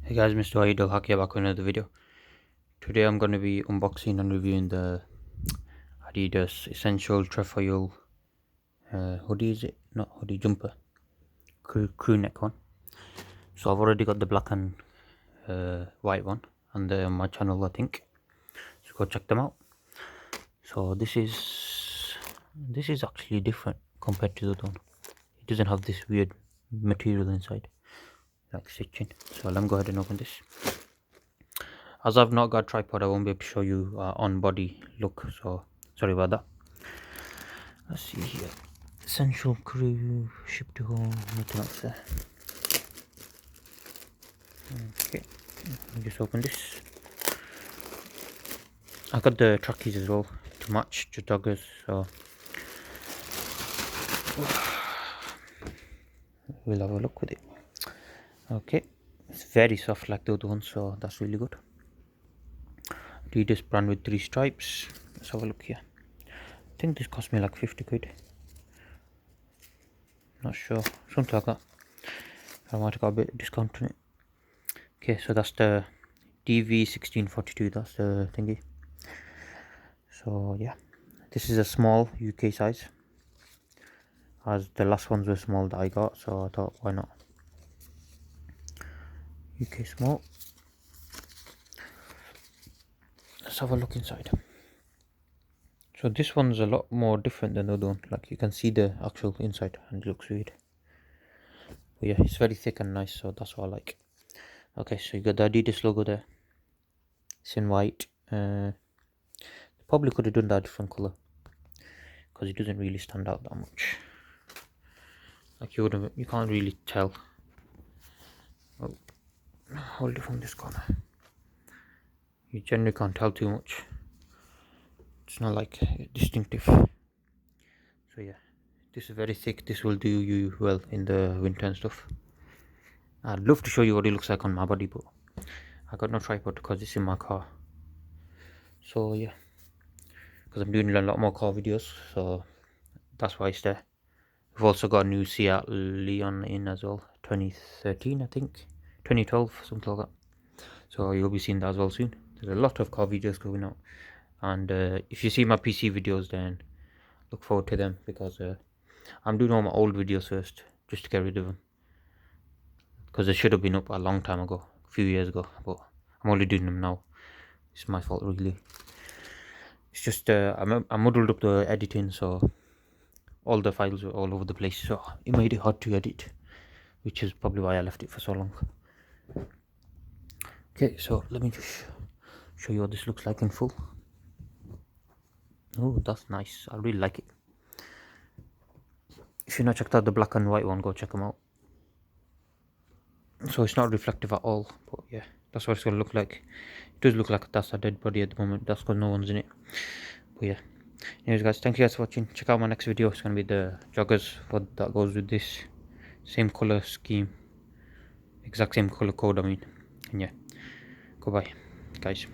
Hey guys, MrWaheedulHaque back with another video. Today I'm going to be unboxing and reviewing the Adidas Essential Trefoil hoodie, is it? Not hoodie, jumper. Crew neck one. So I've already got the black and white one on my channel, I think. So go check them out. So this is actually different compared to the other one. It doesn't have this weird material inside, like stitching. So let me go ahead and open this. As I've not got a tripod, I won't be able to show you on body look, so sorry about that. Let's see here. Essential crew, ship to home, nothing else there. Okay, let me just open this. I got the trackies as well to match the joggers, so we'll have a look with it. Okay, it's very soft like the other one, so that's really good. Adidas brand with 3 stripes. Let's have a look here. I think this cost me like 50 quid. Not sure, something like that. I might have got a bit of discount on it. Okay, so that's the DV1642, that's the thingy. So yeah, this is a small UK size, as the last ones were small that I got, so I thought why not. UK small. Let's have a look inside. So this one's a lot more different than the other one, like you can see the actual inside and it looks weird. But yeah, it's very thick and nice, so that's what I like. Okay, so you got the Adidas logo there. It's in white. Probably could have done that different color because it doesn't really stand out that much. Like you can't really tell. Oh, hold it from this corner. You generally can't tell too much. It's not like distinctive. So yeah, this is very thick. This will do you well in the winter and stuff. I'd love to show you what it looks like on my body, but I got no tripod because it's in my car. So yeah, because I'm doing a lot more car videos, so that's why it's there. We've also got a new Seat Leon in as well, 2013 I think, 2012, something like that. So you'll be seeing that as well soon. There's a lot of car videos going out, and if you see my PC videos, then look forward to them, because I'm doing all my old videos first just to get rid of them, because they should have been up a long time ago, a few years ago, but I'm only doing them now. It's my fault really. It's just I muddled up the editing, so all the files were all over the place, so it made it hard to edit, which is probably why I left it for so long. Okay, so let me just show you what this looks like in full. Oh, that's nice. I really like it. If you've not checked out the black and white one, go check them out. So it's not reflective at all, but yeah, that's what it's going to look like. It does look like that's a dead body at the moment. That's because no one's in it. But yeah, anyways guys, thank you guys for watching. Check out my next video. It's going to be the joggers that goes with this. Same color scheme, exact same color code, I mean. And yeah, goodbye guys.